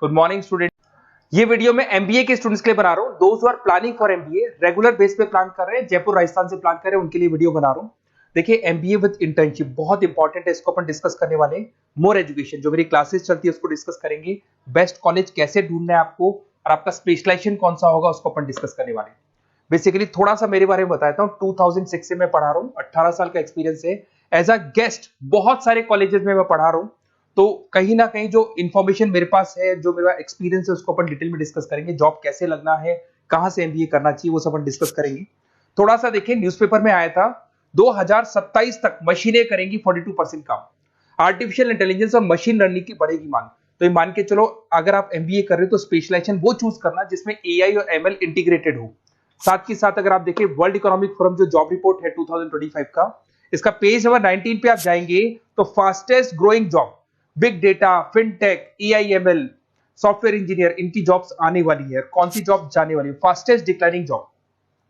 Good morning student. ये video मैं MBA के स्टूडेंट्स के लिए बना रहा हूँ। दोस्त who are planning for MBA, regular base पे प्लान कर रहे हैं, जयपुर राजस्थान से प्लान कर रहे हैं, उनके लिए वीडियो बना रहा हूँ। देखिए एमबीए विद इंटर्नशिप बहुत इंपॉर्टेंट है, इसको अपन डिस्कस करने वाले हैं। मोर एजुकेशन जो मेरी क्लासेस चलती है उसको डिस्कस करेंगे। बेस्ट कॉलेज कैसे ढूंढना है आपको और आपका स्पेशलाइजेशन कौन सा होगा उसको अपन डिस्कस करने वाले हैं। बेसिकली थोड़ा सा मेरे बारे में बताता हूँ। 2006 से मैं पढ़ा रहा हूँ, 18 साल का एक्सपीरियंस है। एज अ गेस्ट बहुत सारे कॉलेजेस में मैं पढ़ा रहा हूँ, तो कहीं ना कहीं जो इन्फॉर्मेशन मेरे पास है, जो मेरा एक्सपीरियंस है, उसको अपन डिटेल में डिस्कस करेंगे। जॉब कैसे लगना है, कहां से एमबीए करना चाहिए, वो सब अपन डिस्कस करेंगे। थोड़ा सा देखिए, न्यूज़पेपर में आया था 2027 तक मशीनें करेंगी 42% काम। आर्टिफिशियल इंटेलिजेंस और मशीन लर्निंग की बढ़ेगी मांग। तो ये मान के चलो, अगर आप एमबीए कर रहे हो तो स्पेशलाइजेशन वो चूज करना जिसमें एआई और एमएल इंटीग्रेटेड हो। साथ ही साथ अगर आप देखिए वर्ल्ड इकोनॉमिक फोरम जो जॉब रिपोर्ट है 2025 का, इसका पेज नंबर 19 पे आप जाएंगे तो fastest growing job big data, fintech, AIML, software engineer, इनकी जॉब्स आने वाली है। कौन सी जॉब जाने वाली है? फास्टेस्ट डिक्लाइनिंग जॉब,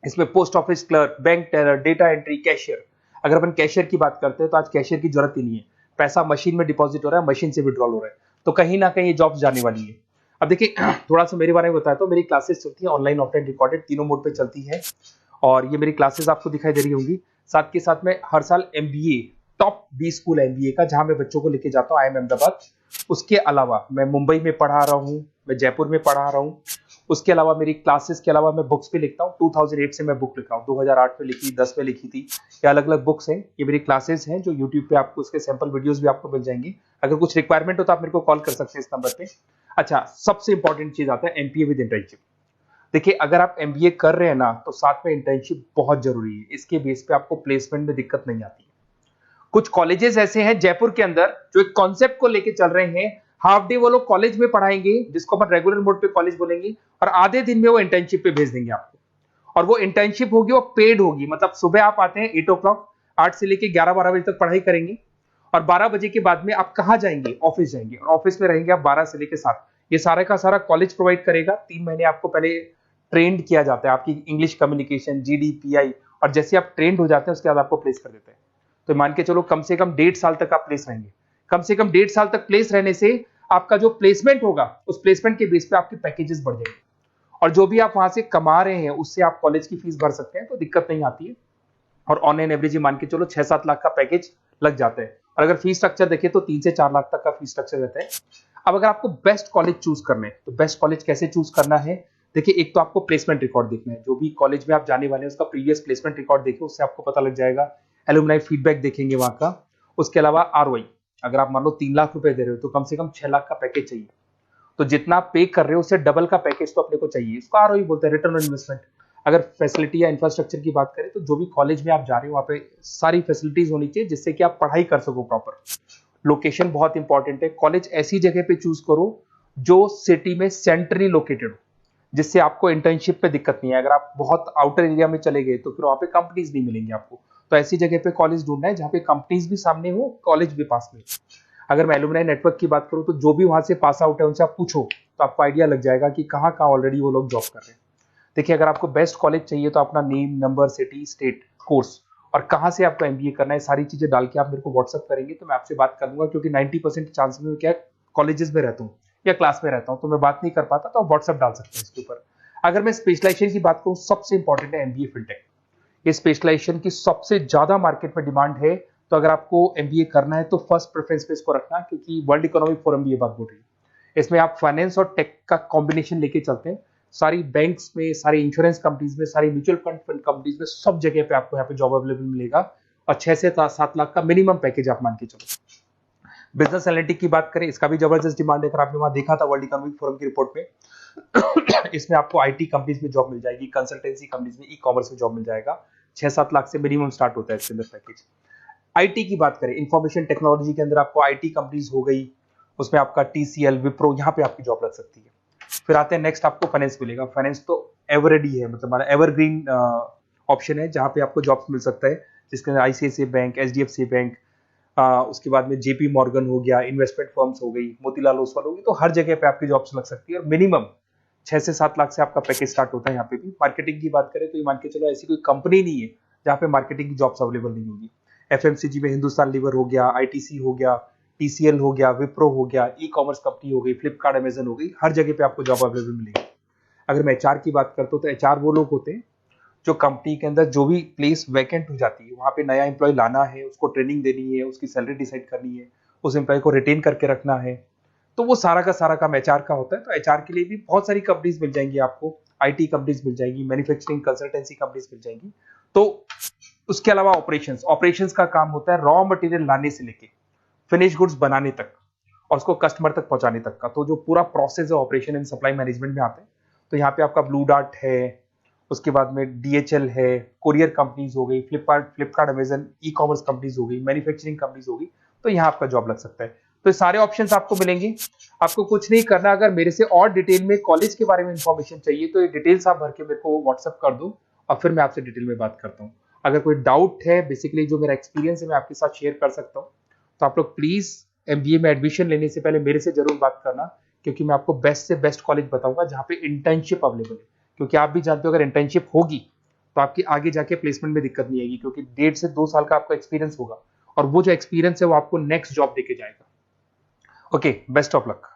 इसमें post office clerk, bank teller, data entry, cashier. अगर अपन कैशियर की बात करते हैं तो आज कैशियर की जरूरत ही नहीं है, पैसा मशीन में डिपॉजिट हो रहा है, मशीन से विड्रॉल हो रहा है, तो कहीं ना कहीं ये जॉब्स जाने वाली है। अब देखिए थोड़ा सा मेरे बारे में बताया तो मेरी क्लासेस चलती है ऑनलाइन ऑफलाइन रिकॉर्डेड, तीनों मोड पे चलती है और ये मेरी क्लासेस आपको दिखाई दे रही होंगी। साथ के साथ में हर साल एमबीए टॉप 20 स्कूल एमबीए का जहां मैं बच्चों को लेके जाता हूँ, आईएम अहमदाबाद। उसके अलावा मैं मुंबई में पढ़ा रहा हूँ, मैं जयपुर में पढ़ा रहा हूँ। उसके अलावा मेरी क्लासेस के अलावा मैं बुक्स भी लिखता हूँ। 2008 से मैं बुक लिख रहा हूँ, 2008 में लिखी, 10 में लिखी थी। ये अलग अलग बुक्स हैं, ये मेरी क्लासेस हैं जो यूट्यूब पे आपको उसके सैंपल वीडियोस भी आपको मिल जाएंगे। अगर कुछ रिक्वायरमेंट हो तो आप मेरे को कॉल कर सकते हैं इस नंबर पे। अच्छा, सबसे इंपॉर्टेंट चीज आता है एमपीए विद इंटर्नशिप। देखिए अगर आप एमबीए कर रहे हैं ना, तो साथ में इंटर्नशिप बहुत जरूरी है। इसके बेस पे आपको प्लेसमेंट में दिक्कत नहीं आती है। कुछ कॉलेजेस ऐसे हैं जयपुर के अंदर जो एक कॉन्सेप्ट को लेके चल रहे हैं, हाफ डे वो लोग कॉलेज में पढ़ाएंगे जिसको अपन रेगुलर मोड पे कॉलेज बोलेंगे, और आधे दिन में वो इंटर्नशिप पे भेज देंगे आपको। और वो इंटर्नशिप होगी, वो पेड होगी। मतलब सुबह आप आते हैं 8 o'clock, 8 से लेके 11-12 बजे तक पढ़ाई करेंगे और 12 बजे के बाद में आप कहाँ जाएंगे? ऑफिस जाएंगे और ऑफिस में रहेंगे आप 12 से लेके 7। ये सारा का सारा कॉलेज प्रोवाइड करेगा। 3 महीने आपको पहले ट्रेंड किया जाता है, आपकी इंग्लिश कम्युनिकेशन, जीडीपीआई, और जैसे आप ट्रेंड हो जाते हैं उसके बाद आपको प्लेस कर देते हैं। तो मान के चलो कम से कम 1.5 साल तक आप प्लेस रहेंगे। कम से कम 1.5 साल तक प्लेस रहने से आपका जो प्लेसमेंट होगा उस प्लेसमेंट के बेस पे आपके पैकेजेस बढ़ जाएंगे और जो भी आप वहां से कमा रहे हैं उससे आप कॉलेज की फीस भर सकते हैं, तो दिक्कत नहीं आती है। और ऑन एन एवरेज मान के चलो 6-7 लाख का पैकेज लग जाता है। और अगर फीस स्ट्रक्चर देखें तो 3 से 4 लाख तक का फीस स्ट्रक्चर रहता है। अब अगर आपको बेस्ट कॉलेज चूज करना है तो बेस्ट कॉलेज कैसे चूज करना है? देखिए एक तो आपको प्लेसमेंट रिकॉर्ड देखना है, जो भी कॉलेज में आप जाने वाले हैं उसका प्रीवियस प्लेसमेंट रिकॉर्ड देखिए, उससे आपको पता लग जाएगा। एलुमनाई फीडबैक देखेंगे वहां का। उसके अलावा आरओआई, अगर आप मान लो 3 लाख रुपए दे रहे हो तो कम से कम 6 लाख का पैकेज चाहिए। तो जितना आप पे कर रहे हो उससे डबल का पैकेज तो अपने को चाहिए। इसको आरओआई बोलते हैं, रिटर्न ऑन इन्वेस्टमेंट। अगर फैसिलिटी या इंफ्रास्ट्रक्चर की बात करें तो जो भी कॉलेज में आप जा रहे हो वहां पे सारी फैसिलिटीज होनी चाहिए जिससे कि आप पढ़ाई कर सको प्रॉपर। लोकेशन बहुत इंपॉर्टेंट है। कॉलेज ऐसी जगह पे चूज करो जो सिटी में सेंट्रली लोकेटेड हो, जिससे आपको इंटर्नशिप पे दिक्कत नहीं है। अगर आप बहुत आउटर एरिया में चले गए तो फिर वहां पे कंपनीज नहीं मिलेंगी आपको। तो ऐसी जगह पे कॉलेज ढूंढना है जहाँ पे कंपनीज भी सामने हो, कॉलेज भी पास में। अगर मैं एलुमनाई नेटवर्क की बात करूं तो जो भी वहां से पास आउट है उनसे आप पूछो तो आपको आइडिया लग जाएगा कि कहाँ कहाँ ऑलरेडी वो लोग जॉब कर रहे हैं। देखिए अगर आपको बेस्ट कॉलेज चाहिए तो अपना name, number, city, state, course और कहाँ से आपको एमबीए करना है, सारी चीजें डाल के आप मेरे को व्हाट्सअप करेंगे तो मैं आपसे बात कर लूंगा। क्योंकि 90% चांस में क्या कॉलेजेस में रहता हूँ या क्लास में रहता हूँ तो मैं बात नहीं कर पाता, तो आप व्हाट्सअप डाल सकते हैं इसके ऊपर। अगर मैं स्पेशलाइजेशन की बात करूँ, सबसे इंपॉर्टेंट है एमबीए फिनटेक। ये स्पेशलाइजेशन की सबसे ज्यादा मार्केट में डिमांड है। तो अगर आपको एमबीए करना है तो फर्स्ट प्रेफरेंस पे इसको रखना, क्योंकि वर्ल्ड इकोनॉमिक फोरम भी ये बात बोल रही है। इसमें आप फाइनेंस और टेक का कॉम्बिनेशन लेके चलते हैं। सारी बैंक्स में, सारी इंश्योरेंस कंपनीज में, सारी म्यूचुअल फंड कंपनीज में, सब जगह पे आपको यहाँ पे जॉब अवेलेबल मिलेगा और 6 से 7 लाख का मिनिमम पैकेज आप मान के चलो। बिजनेस एनालिटिक की बात करें, इसका भी जबरदस्त डिमांड है। अगर आपने वहां देखा था वर्ल्ड इकोनॉमिक फोरम की रिपोर्ट में इसमें आपको आईटी कंपनीज में जॉब मिल जाएगी, कंसल्टेंसी कंपनीज में, ई कॉमर्स में जॉब मिल जाएगा। 6-7 लाख से मिनिमम स्टार्ट होता है इसके अंदर पैकेज। आईटी की बात करें, इंफॉर्मेशन टेक्नोलॉजी के अंदर आपको आईटी कंपनीज हो गई, उसमें आपका टीसीएल, विप्रो, यहाँ पे आपकी जॉब लग सकती है। फिर आते हैं नेक्स्ट, आपको फाइनेंस मिलेगा। फाइनेंस तो एवररेडी है, मतलब हमारा एवरग्रीन ऑप्शन है जहाँ पे आपको जॉब्स मिल सकता है, जिसके अंदर आईसीआईसीआई बैंक, एचडीएफसी बैंक, उसके बाद में जेपी मॉर्गन हो गया, इन्वेस्टमेंट फर्म्स हो गई, मोतीलाल ओसवाल होगी। तो हर जगह पे आपकी जॉब्स लग सकती है और मिनिमम 6 से 7 लाख से आपका पैकेज स्टार्ट होता है। यहाँ पे भी मार्केटिंग की बात करें तो ये मान के चलो ऐसी कोई कंपनी नहीं है जहाँ पे मार्केटिंग की जॉब्स अवेलेबल नहीं होगी। एफएमसीजी में हिंदुस्तान लीवर हो गया, आईटीसी हो गया, TCL हो गया, विप्रो हो गया, ई-कॉमर्स कंपनी हो गई, फ्लिपकार्ट, अमेजन हो गई, हर जगह पे आपको जॉब अवेलेबल मिलेगी। अगर मैं HR की बात करता हूँ तो HR वो लोग होते हैं जो कंपनी के अंदर जो भी प्लेस वैकेंट हो जाती है वहां पे नया एम्प्लॉय लाना है, उसको ट्रेनिंग देनी है, उसकी सैलरी डिसाइड करनी है, उस एम्प्लॉय को रिटेन करके रखना है, तो वो सारा का सारा काम HR का होता है। तो HR के लिए भी बहुत सारी कंपनीज मिल जाएंगी आपको, IT कंपनीज मिल जाएंगी, मैन्युफैक्चरिंग कंसल्टेंसी कंपनीज मिल जाएंगी। तो उसके अलावा ऑपरेशंस ऑपरेशंस का काम होता है रॉ मटेरियल लाने से लेके फिनिश गुड्स बनाने तक और उसको कस्टमर तक पहुंचाने तक का। तो जो पूरा प्रोसेस है ऑपरेशन एंड सप्लाई मैनेजमेंट में आता है। तो यहाँ पे आपका ब्लू डार्ट है, उसके बाद में DHL है, कोरियर कंपनीज हो गई, फ्लिपकार्ट, अमेजन, ई-कॉमर्स कंपनीज हो गई, मैन्युफैक्चरिंग कंपनीज हो गई, तो यहाँ आपका जॉब लग सकता है। तो ये सारे ऑप्शंस आपको मिलेंगे। आपको कुछ नहीं करना, अगर मेरे से और डिटेल में कॉलेज के बारे में इंफॉर्मेशन चाहिए तो ये डिटेल्स आप भर के मेरे को व्हाट्सअप कर दो और फिर मैं आपसे डिटेल में बात करता हूँ। अगर कोई डाउट है, बेसिकली जो मेरा एक्सपीरियंस है मैं आपके साथ शेयर कर सकता हूँ, तो आप लोग प्लीज MBA में एडमिशन लेने से पहले मेरे से जरूर बात करना, क्योंकि मैं आपको बेस्ट से बेस्ट कॉलेज बताऊंगा जहाँ पे इंटर्नशिप अवेलेबल है। क्योंकि आप भी जानते हो अगर इंटर्नशिप होगी तो आपकी आगे जाके प्लेसमेंट में दिक्कत नहीं आएगी, क्योंकि 1.5 से 2 साल का आपका एक्सपीरियंस होगा और वो जो एक्सपीरियंस है वो आपको नेक्स्ट जॉब देके जाएगा। Okay, best of luck.